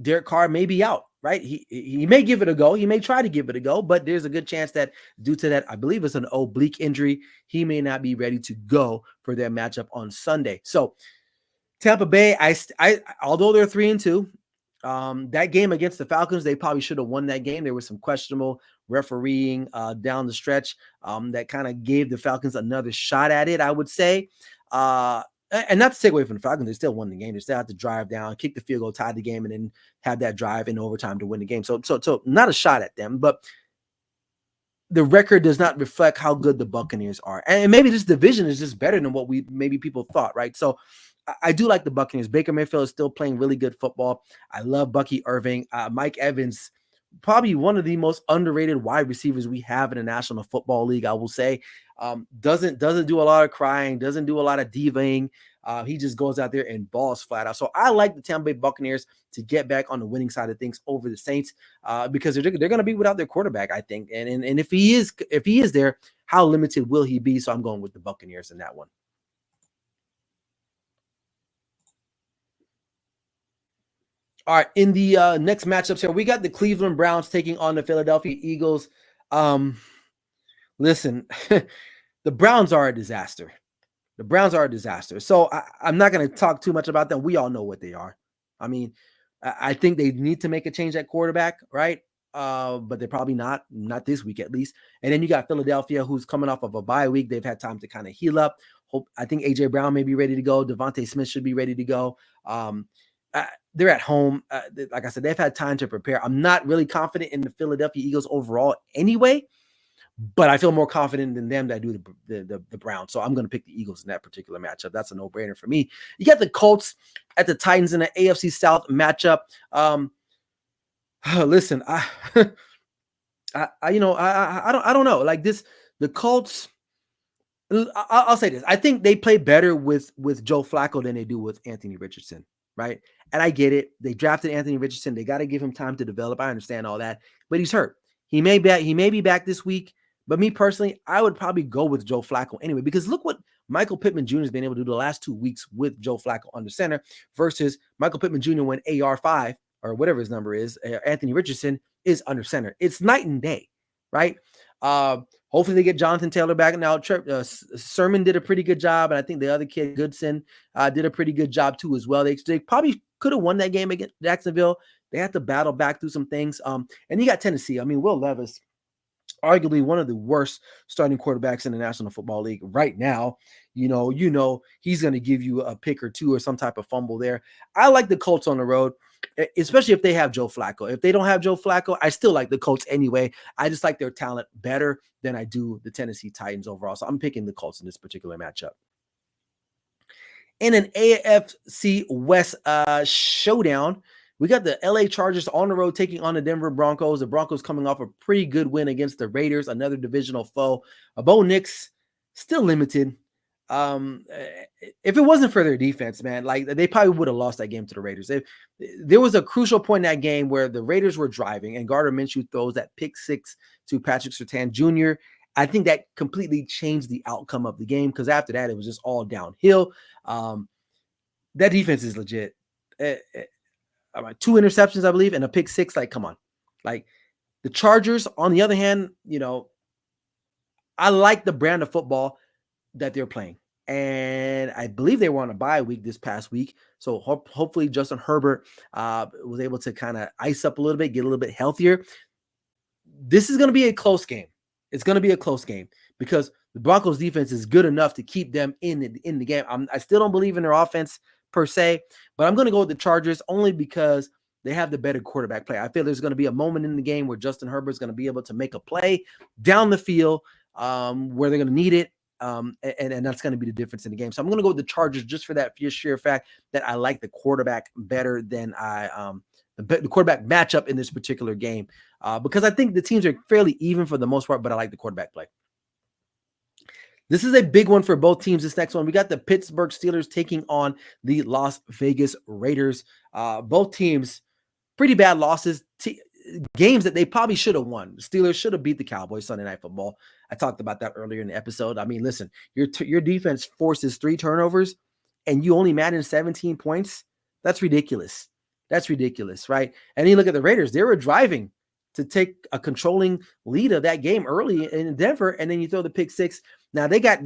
Derek Carr may be out, right? He may give it a go. He may try to give it a go, but there's a good chance that due to that, I believe it's an oblique injury, he may not be ready to go for their matchup on Sunday. So Tampa Bay, although they're 3-2, that game against the Falcons, they probably should have won that game. There was some questionable refereeing down the stretch that kind of gave the Falcons another shot at it, I would say. And not to take away from the Falcons, they still won the game. They still have to drive down, kick the field goal, tie the game, and then have that drive in overtime to win the game. So not a shot at them, but the record does not reflect how good the Buccaneers are. And maybe this division is just better than what maybe people thought, right? So I do like the Buccaneers. Baker Mayfield is still playing really good football. I love Bucky Irving. Mike Evans, probably one of the most underrated wide receivers we have in the National Football League, I will say. Doesn't do a lot of crying, doesn't do a lot of divaing. He just goes out there and balls flat out. So I like the Tampa Bay Buccaneers to get back on the winning side of things over the Saints because they're going to be without their quarterback, I think. And if he is there, how limited will he be? So I'm going with the Buccaneers in that one. All right, in the next matchups here, we got the Cleveland Browns taking on the Philadelphia Eagles. Listen, the Browns are a disaster. The Browns are a disaster. So I'm not going to talk too much about them. We all know what they are. I mean, I think they need to make a change at quarterback, right? But they're probably not this week at least. And then you got Philadelphia, who's coming off of a bye week. They've had time to kind of heal up. I think A.J. Brown may be ready to go. Devontae Smith should be ready to go. They're at home. Like I said, they've had time to prepare. I'm not really confident in the Philadelphia Eagles overall anyway, but I feel more confident in them than I do the Browns. So I'm going to pick the Eagles in that particular matchup. That's a no-brainer for me. You got the Colts at the Titans in the AFC South matchup. Listen, I don't know. Like this, the Colts. I'll say this. I think they play better with Joe Flacco than they do with Anthony Richardson, right? And I get it. They drafted Anthony Richardson. They got to give him time to develop. I understand all that, but he's hurt. He may be back this week. But me personally, I would probably go with Joe Flacco anyway, because look what Michael Pittman Jr. has been able to do the last 2 weeks with Joe Flacco under center versus Michael Pittman Jr. when AR5 or whatever his number is, Anthony Richardson is under center. It's night and day, right? Hopefully they get Jonathan Taylor back. Now, Sermon did a pretty good job, and I think the other kid, Goodson, did a pretty good job too as well. They probably could have won that game against Jacksonville. They had to battle back through some things. And you got Tennessee. I mean, Will Levis, arguably one of the worst starting quarterbacks in the National Football League right now. You know, he's going to give you a pick or two or some type of fumble there. I like the Colts on the road, especially if they have Joe Flacco. If they don't have Joe Flacco, I still like the Colts anyway. I just like their talent better than I do the Tennessee Titans overall. So I'm picking the Colts in this particular matchup. In an AFC West showdown, we got the LA Chargers on the road taking on the Denver Broncos. The Broncos coming off a pretty good win against the Raiders, another divisional foe. Bo Nix still limited. And if it wasn't for their defense, man, like they probably would have lost that game to the Raiders. There was a crucial point in that game where the Raiders were driving and Gardner Minshew throws that pick six to Patrick Surtain Jr. I think that completely changed the outcome of the game because after that, it was just all downhill. That defense is legit. 2 interceptions, I believe, and a pick six. Like, come on. Like, the Chargers, on the other hand, I like the brand of football that they're playing. And I believe they were on a bye week this past week. So hopefully Justin Herbert was able to kind of ice up a little bit, get a little bit healthier. This is going to be a close game. It's going to be a close game because the Broncos defense is good enough to keep them in the game. I still don't believe in their offense per se, but I'm going to go with the Chargers only because they have the better quarterback play. I feel there's going to be a moment in the game where Justin Herbert's going to be able to make a play down the field where they're going to need it. And that's going to be the difference in the game. So I'm going to go with the Chargers just for that sheer fact that I like the quarterback better than the quarterback matchup in this particular game because I think the teams are fairly even for the most part, but I like the quarterback play. This is a big one for both teams. This next one, we got the Pittsburgh Steelers taking on the Las Vegas Raiders. Both teams, pretty bad losses. Games that they probably should have won. The Steelers should have beat the Cowboys Sunday Night Football. I talked about that earlier in the episode. I mean, listen, your defense forces 3 turnovers and you only managed 17 points. That's ridiculous. That's ridiculous, right? And you look at the Raiders, they were driving to take a controlling lead of that game early in Denver, and then you throw the pick six. Now they got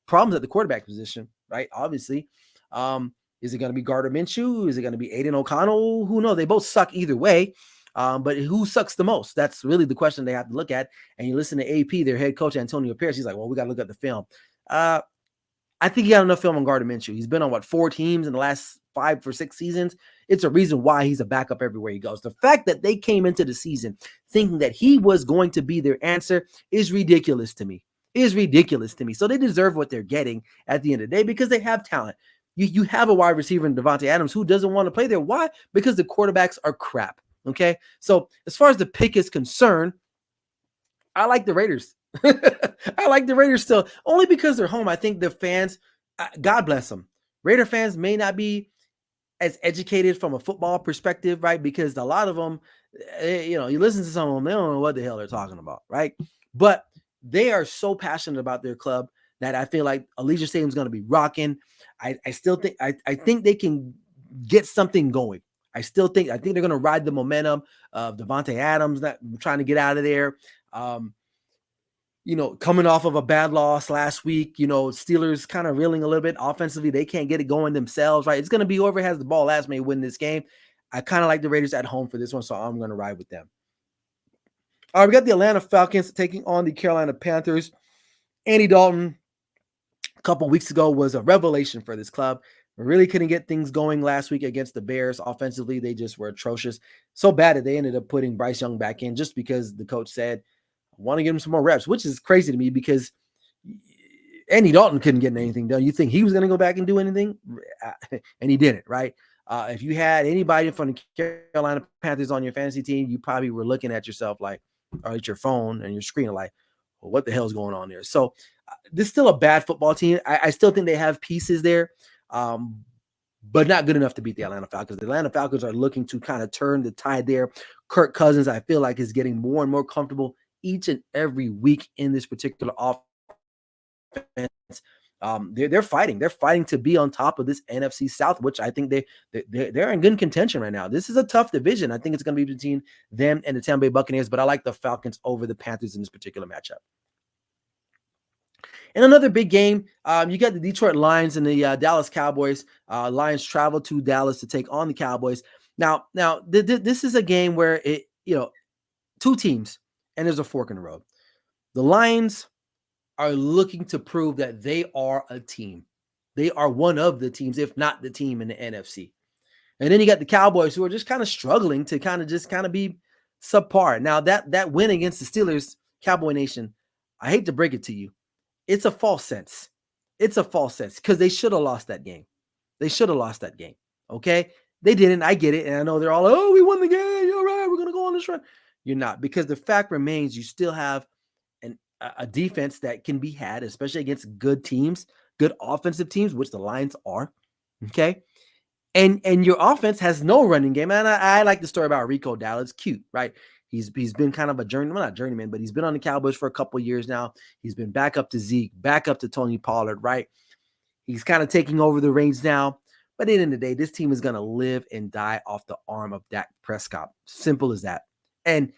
problems at the quarterback position, right? Obviously. Is it going to be Gardner Minshew? Is it going to be Aiden O'Connell? Who knows? They both suck either way. But who sucks the most? That's really the question they have to look at. And you listen to AP, their head coach, Antonio Pierce. He's like, well, we got to look at the film. I think he got enough film on Gardner Minshew. He's been on 4 teams in the last 5 or 6 seasons. It's a reason why he's a backup everywhere he goes. The fact that they came into the season thinking that he was going to be their answer is ridiculous to me. So they deserve what they're getting at the end of the day because they have talent. You have a wide receiver in Devontae Adams who doesn't want to play there. Why? Because the quarterbacks are crap. Okay. So as far as the pick is concerned, I like the Raiders. I like the Raiders still, only because they're home. I think the fans, God bless them. Raider fans may not be as educated from a football perspective, right? Because a lot of them, you listen to some of them, they don't know what the hell they're talking about, right? But they are so passionate about their club that I feel like Allegiant Stadium is going to be rocking. I still think I think they can get something going. I think they're going to ride the momentum of Devontae Adams not trying to get out of there. Coming off of a bad loss last week, Steelers kind of reeling a little bit offensively. They can't get it going themselves, right? It's going to be whoever has the ball last may win this game. I kind of like the Raiders at home for this one, so I'm going to ride with them. All right, we got the Atlanta Falcons taking on the Carolina Panthers. Andy Dalton, a couple weeks ago, was a revelation for this club. We really couldn't get things going last week against the Bears. Offensively, they just were atrocious. So bad that they ended up putting Bryce Young back in just because the coach said, I want to give him some more reps, which is crazy to me because Andy Dalton couldn't get anything done. You think he was going to go back and do anything? And he didn't, right? If you had anybody from the Carolina Panthers on your fantasy team, you probably were looking at yourself like, or at your phone and your screen like, well, what the hell is going on there? So this is still a bad football team. I still think they have pieces there, but not good enough to beat the Atlanta Falcons. The Atlanta Falcons are looking to kind of turn the tide there. Kirk Cousins, I feel like, is getting more and more comfortable each and every week in this particular offense. They're fighting. They're fighting to be on top of this NFC South, which I think they're in good contention right now. This is a tough division. I think it's going to be between them and the Tampa Bay Buccaneers, but I like the Falcons over the Panthers in this particular matchup. In another big game, you got the Detroit Lions and the Dallas Cowboys. Lions travel to Dallas to take on the Cowboys. Now, this is a game where two teams and there's a fork in the road. The Lions are looking to prove that they are a team. They are one of the teams, if not the team in the NFC. And then you got the Cowboys who are just kind of struggling to kind of be subpar. Now that win against the Steelers, Cowboy Nation, I hate to break it to you. It's a false sense. It's a false sense because they should have lost that game. Okay? They didn't. I get it. And I know they're all, oh, we won the game. You're right. We're going to go on this run. You're not, because the fact remains you still have a defense that can be had, especially against good teams, good offensive teams, which the Lions are. Okay. And your offense has no running game. And I like the story about Rico Dowdle. It's cute, right? He's been kind of a not journeyman, but he's been on the Cowboys for a couple of years now. He's been back up to Zeke, back up to Tony Pollard, right? He's kind of taking over the reins now. But at the end of the day, this team is going to live and die off the arm of Dak Prescott. Simple as that. And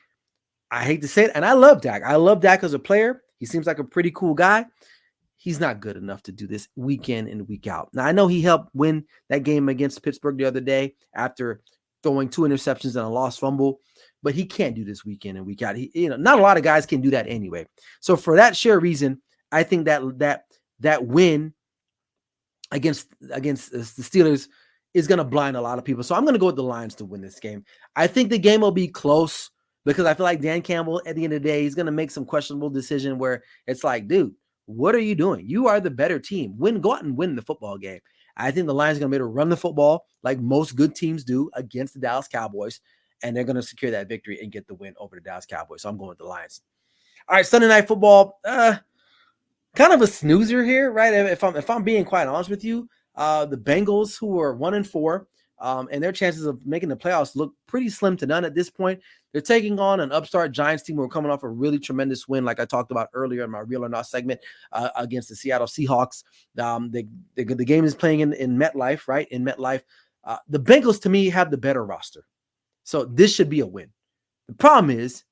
I hate to say it, and I love Dak. I love Dak as a player. He seems like a pretty cool guy. He's not good enough to do this week in and week out. Now, I know he helped win that game against Pittsburgh the other day after throwing 2 interceptions and a lost fumble, but he can't do this week in and week out. Not a lot of guys can do that anyway. So for that sheer reason, I think that win against the Steelers is going to blind a lot of people. So I'm going to go with the Lions to win this game. I think the game will be close because I feel like Dan Campbell, at the end of the day, he's going to make some questionable decision where it's like, dude, what are you doing? You are the better team. Go out and win the football game. I think the Lions are going to be able to run the football like most good teams do against the Dallas Cowboys, and they're going to secure that victory and get the win over the Dallas Cowboys. So I'm going with the Lions. All right, Sunday Night Football, kind of a snoozer here, right? If I'm being quite honest with you, the Bengals, who are 1-4, and their chances of making the playoffs look pretty slim to none at this point. They're taking on an upstart Giants team who are coming off a really tremendous win, like I talked about earlier in my Real or Not segment, against the Seattle Seahawks. The game is playing in MetLife, right? In MetLife. The Bengals, to me, have the better roster. So this should be a win. The problem is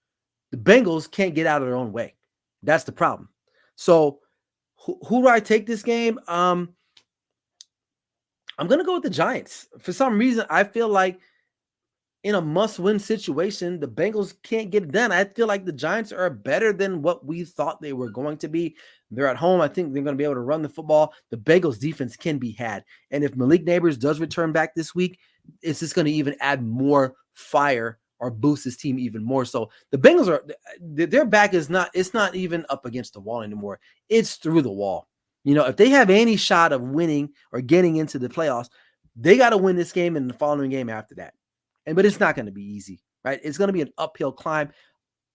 the Bengals can't get out of their own way. That's the problem. So who do I take this game? I'm going to go with the Giants. For some reason, I feel like in a must-win situation, the Bengals can't get it done. I feel like the Giants are better than what we thought they were going to be. They're at home. I think they're going to be able to run the football. The Bengals defense can be had. And if Malik Neighbors does return back this week, it's just going to even add more fire or boost his team even more. So the Bengals their back is it's not even up against the wall anymore. It's through the wall. If they have any shot of winning or getting into the playoffs, they got to win this game and the following game after that. But it's not going to be easy, right? It's going to be an uphill climb.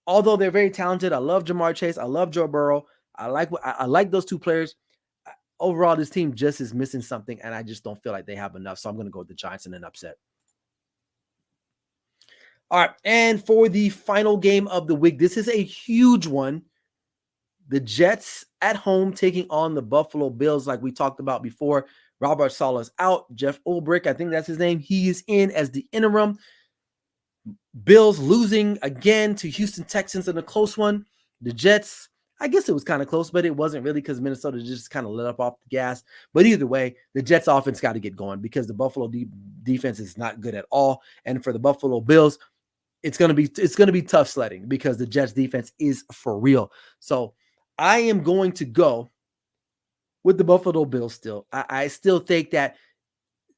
Although they're very talented, I love Jamar Chase. I love Joe Burrow. I like those two players. Overall, this team just is missing something, and I just don't feel like they have enough. So I'm going to go with the Giants in an upset. All right, and for the final game of the week, this is a huge one. The Jets at home taking on the Buffalo Bills, like we talked about before. Robert Saleh's out. Jeff Ulbrich, I think that's his name. He is in as the interim. Bills losing again to Houston Texans in a close one. The Jets, I guess it was kind of close, but it wasn't really because Minnesota just kind of let up off the gas. But either way, the Jets offense got to get going because the Buffalo defense is not good at all. And for the Buffalo Bills, it's going to be tough sledding because the Jets defense is for real. So I am going to go with the Buffalo Bills still. I still think that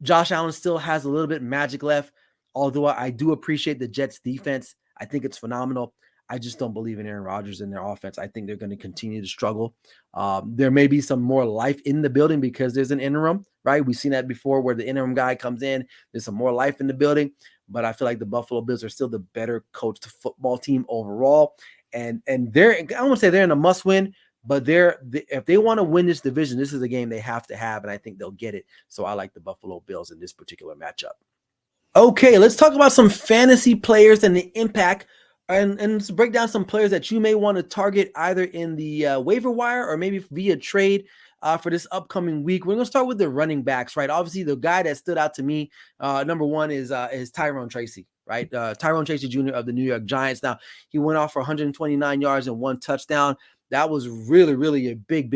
Josh Allen still has a little bit of magic left, although I do appreciate the Jets defense. I think it's phenomenal. I just don't believe in Aaron Rodgers and their offense. I think they're going to continue to struggle. There may be some more life in the building because there's an interim, right? We've seen that before where the interim guy comes in. There's some more life in the building, but I feel like the Buffalo Bills are still the better coached football team overall. And I don't want to say they're in a must win, but if they want to win this division, this is a game they have to have, and I think they'll get it. So I like the Buffalo Bills in this particular matchup. Okay, let's talk about some fantasy players and the impact, and let's break down some players that you may want to target either in the waiver wire or maybe via trade for this upcoming week. We're going to start with the running backs, right? Obviously, the guy that stood out to me, number one, is Tyrone Tracy, right? Tyrone Tracy Jr. of the New York Giants. Now, he went off for 129 yards and 1 touchdown. That was really, really a big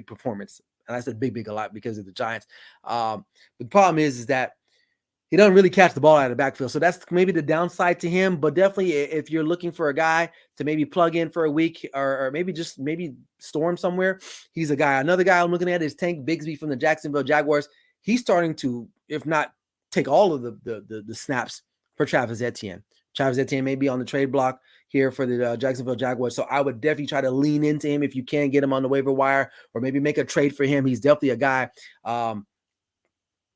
performance. And I said big a lot because of the Giants. The problem is that he doesn't really catch the ball out of the backfield. So that's maybe the downside to him. But definitely if you're looking for a guy to maybe plug in for a week or maybe storm somewhere, he's a guy. Another guy I'm looking at is Tank Bigsby from the Jacksonville Jaguars. He's starting to, if not take all of the snaps for Travis Etienne. Travis Etienne may be on the trade block here for the Jacksonville Jaguars. So I would definitely try to lean into him if you can get him on the waiver wire or maybe make a trade for him. He's definitely a guy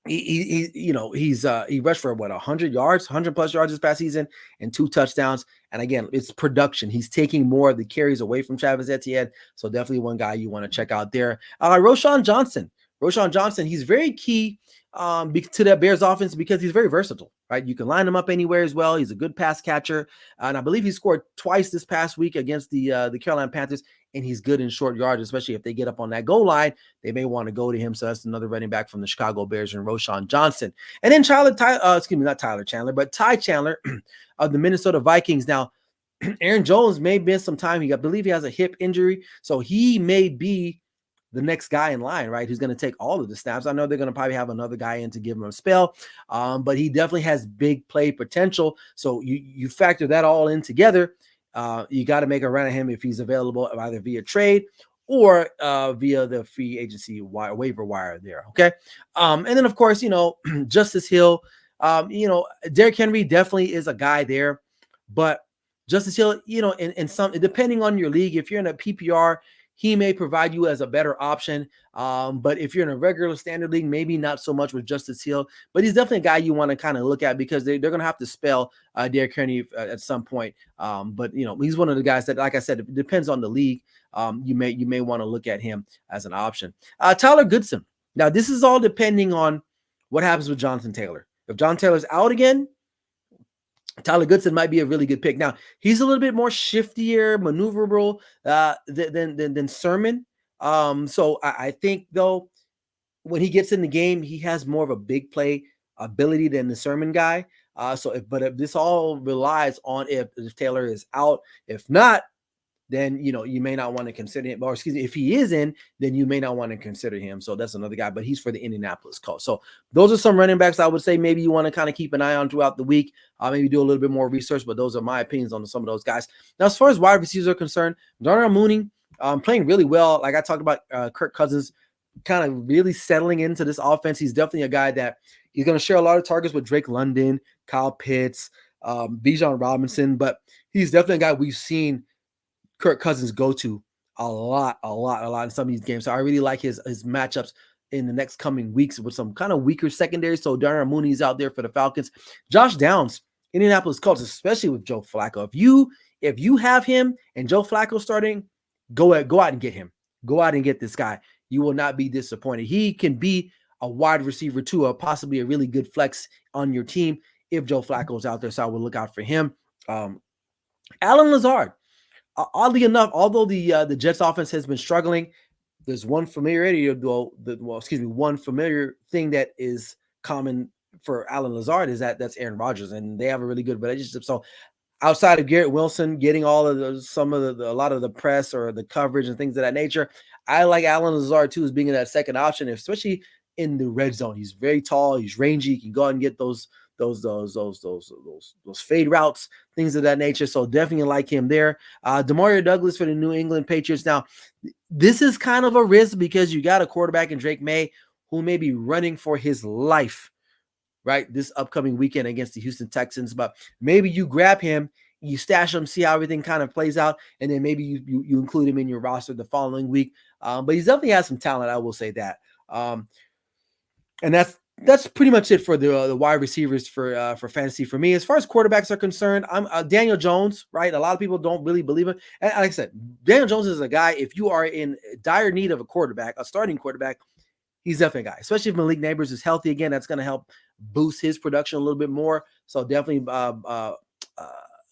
he rushed for what, 100 yards, 100 plus yards this past season and 2 touchdowns. And again, it's production. He's taking more of the carries away from Travis Etienne. So definitely one guy you want to check out there. Roschon Johnson, he's very key to that Bears offense because he's very versatile, right? You can line him up anywhere as well. He's a good pass catcher. And I believe he scored twice this past week against the Carolina Panthers. And he's good in short yards, especially if they get up on that goal line. They may want to go to him. So that's another running back from the Chicago Bears and Roschon Johnson. And then Ty Chandler of the Minnesota Vikings. Now, Aaron Jones may miss some time. I believe he has a hip injury. So he may be the next guy in line, right? Who's going to take all of the snaps. I know they're going to probably have another guy in to give him a spell, but he definitely has big play potential. So you factor that all in together. You got to make a run at him if he's available either via trade or via the free agency waiver wire there. Okay. And then of course, Justice Hill, Derrick Henry definitely is a guy there, but Justice Hill, in some, depending on your league, if you're in a PPR, he may provide you as a better option. But if you're in a regular standard league, maybe not so much with Justice Hill, but he's definitely a guy you want to kind of look at because they're going to have to spell Derrick Henry at some point. But he's one of the guys that, like I said, it depends on the league. You may want to look at him as an option. Tyler Goodson. Now, this is all depending on what happens with Jonathan Taylor. If John Taylor's out again, Tyler Goodson might be a really good pick. Now, he's a little bit more shiftier, maneuverable than Sermon. So I think, though, when he gets in the game, he has more of a big play ability than the Sermon guy. But this all relies on if Taylor is out. If not, then you may not want to consider him. Or excuse me, if he is in, then you may not want to consider him. So that's another guy, but he's for the Indianapolis Colts. So those are some running backs I would say maybe you want to kind of keep an eye on throughout the week. Maybe do a little bit more research, but those are my opinions on some of those guys. Now, as far as wide receivers are concerned, Darnell Mooney playing really well. Like I talked about, Kirk Cousins kind of really settling into this offense. He's definitely a guy that he's going to share a lot of targets with Drake London, Kyle Pitts, Bijan Robinson, but he's definitely a guy we've seen Kirk Cousins go to a lot in some of these games. So I really like his matchups in the next coming weeks with some kind of weaker secondary. So Darnell Mooney's out there for the Falcons. Josh Downs, Indianapolis Colts, especially with Joe Flacco. If you have him and Joe Flacco starting, go out and get him. Go out and get this guy. You will not be disappointed. He can be a wide receiver too, or possibly a really good flex on your team if Joe Flacco's out there. So I would look out for him. Alan Lazard. Oddly enough, although the Jets offense has been struggling, there's one familiar thing that is common for Alan Lazard is that's Aaron Rodgers, and they have a really good relationship. So outside of Garrett Wilson getting all of a lot of the press or the coverage and things of that nature, I like Alan Lazard too as being that second option, especially in the red zone. He's very tall, he's rangy, he can go out and get those fade routes, things of that nature. So definitely like him there. Demario Douglas for the New England Patriots. Now, this is kind of a risk because you got a quarterback in Drake May who may be running for his life, right, this upcoming weekend against the Houston Texans. But maybe you grab him, you stash him, see how everything kind of plays out, and then maybe you include him in your roster the following week. But he's definitely has some talent, I will say that. And that's pretty much it for the wide receivers for fantasy for me. As far as quarterbacks are concerned, I'm Daniel Jones, right? A lot of people don't really believe it. And like I said, Daniel Jones is a guy, if you are in dire need of a quarterback, a starting quarterback, he's definitely a guy, especially if Malik Neighbors is healthy again. That's going to help boost his production a little bit more. So definitely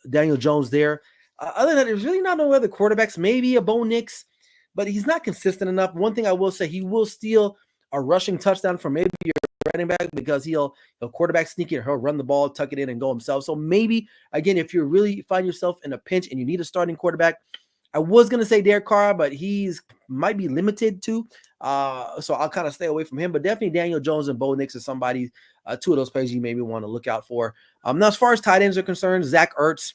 Daniel Jones there. Other than that, there's really not no other quarterbacks, maybe a Bo Nix, but he's not consistent enough. One thing I will say, he will steal a rushing touchdown from maybe your running back because he'll quarterback sneak it, he'll run the ball, tuck it in, and go himself. So maybe, again, if you really find yourself in a pinch and you need a starting quarterback, I was going to say Derek Carr, but he's might be limited too. So I'll kind of stay away from him. But definitely Daniel Jones and Bo Nix are somebody, two of those players you maybe want to look out for. Now, as far as tight ends are concerned, Zach Ertz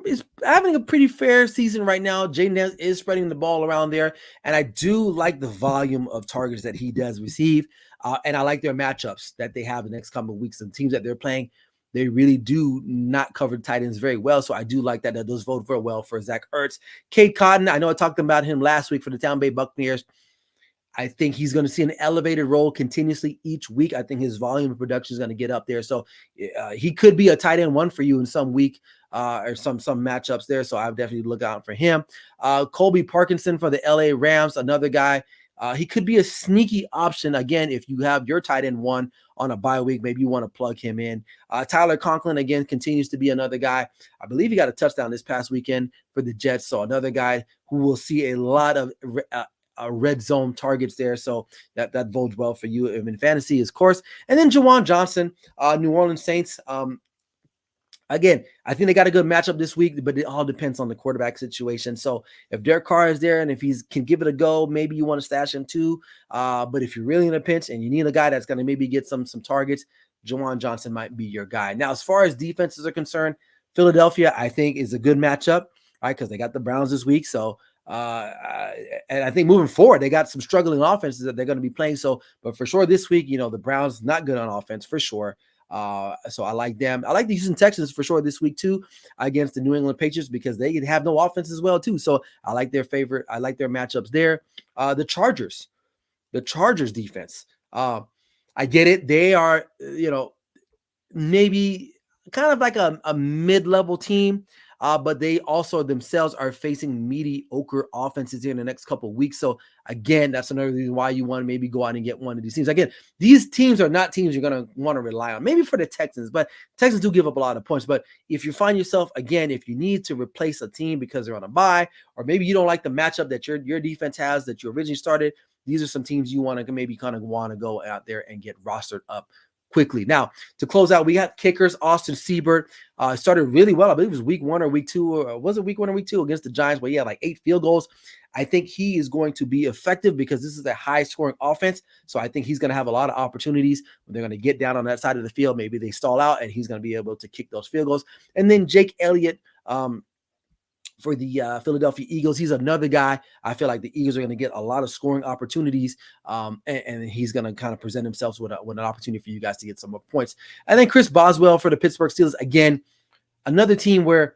is having a pretty fair season right now. Jaden is spreading the ball around there, and I do like the volume of targets that he does receive, and I like their matchups that they have the next couple of weeks. And teams that they're playing, they really do not cover tight ends very well, so I do like that those vote very well for Zach Ertz. Cade Cotton, I know I talked about him last week for the Tampa Bay Buccaneers. I think he's going to see an elevated role continuously each week. I think his volume of production is going to get up there. So he could be a tight end one for you in some week or some matchups there. So I would definitely look out for him. Colby Parkinson for the LA Rams, another guy. He could be a sneaky option. Again, if you have your tight end one on a bye week, maybe you want to plug him in. Tyler Conklin, again, continues to be another guy. I believe he got a touchdown this past weekend for the Jets. So another guy who will see a lot of red zone targets there. So that bodes well for you in fantasy, of course. And then Juwan Johnson, New Orleans Saints. Again, I think they got a good matchup this week, but it all depends on the quarterback situation. So if Derek Carr is there and if he can give it a go, maybe you want to stash him too. But if you're really in a pinch and you need a guy that's going to maybe get some targets, Juwan Johnson might be your guy. Now, as far as defenses are concerned, Philadelphia, I think, is a good matchup, right? Because they got the Browns this week. So and I think moving forward, they got some struggling offenses that they're going to be playing. So, but for sure this week, the Browns not good on offense for sure. So I like them. I like the Houston Texans for sure this week too against the New England Patriots because they have no offense as well too. So I like their favorite. I like their matchups there. The Chargers defense. I get it. They are, maybe kind of like a mid-level team. But they also themselves are facing mediocre offenses here in the next couple of weeks. So again, that's another reason why you want to maybe go out and get one of these teams. Again, these teams are not teams you're going to want to rely on. Maybe for the Texans, but Texans do give up a lot of points. But if you find yourself, again, if you need to replace a team because they're on a bye, or maybe you don't like the matchup that your defense has that you originally started, these are some teams you want to maybe kind of want to go out there and get rostered up quickly. Now, to close out, we got kickers. Austin Seibert started really well. I believe it was week 1 or week 2, or was it week 1 or week 2 against the Giants, where he had like 8 field goals. I think he is going to be effective because this is a high-scoring offense. So I think he's going to have a lot of opportunities when they're going to get down on that side of the field. Maybe they stall out, and he's going to be able to kick those field goals. And then Jake Elliott, for the Philadelphia Eagles. He's another guy. I feel like the Eagles are going to get a lot of scoring opportunities, and he's going to kind of present himself with an opportunity for you guys to get some more points. And then Chris Boswell for the Pittsburgh Steelers. Again, another team where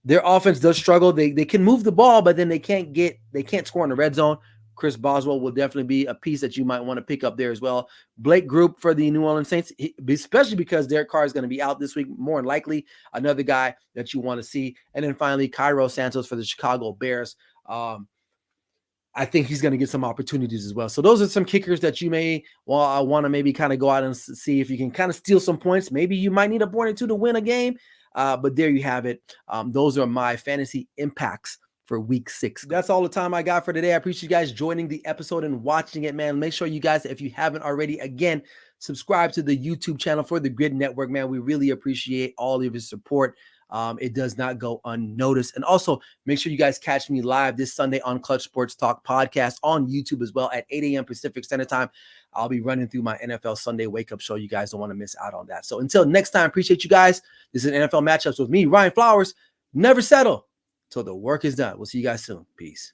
their offense does struggle. They can move the ball, but then they can't score in the red zone. Chris Boswell will definitely be a piece that you might want to pick up there as well. Blake Group for the New Orleans Saints, especially because Derek Carr is going to be out this week, more than likely, another guy that you want to see. And then finally, Cairo Santos for the Chicago Bears. I think he's going to get some opportunities as well. So those are some kickers that you may want to maybe kind of go out and see if you can kind of steal some points. Maybe you might need a point or two to win a game. But there you have it. Those are my fantasy impacts for week 6. That's all the time I got for today. I appreciate you guys joining the episode and watching it, man. Make sure you guys, if you haven't already, again, subscribe to the YouTube channel for the Grid Network, man. We really appreciate all of your support. It does not go unnoticed. And also make sure you guys catch me live this Sunday on Clutch Sports Talk podcast on YouTube as well at 8 a.m. Pacific Standard Time. I'll be running through my NFL Sunday wake-up show. You guys don't want to miss out on that. So until next time, appreciate you guys. This is NFL Matchups with me, Ryan Flowers. Never settle till the work is done. We'll see you guys soon. Peace.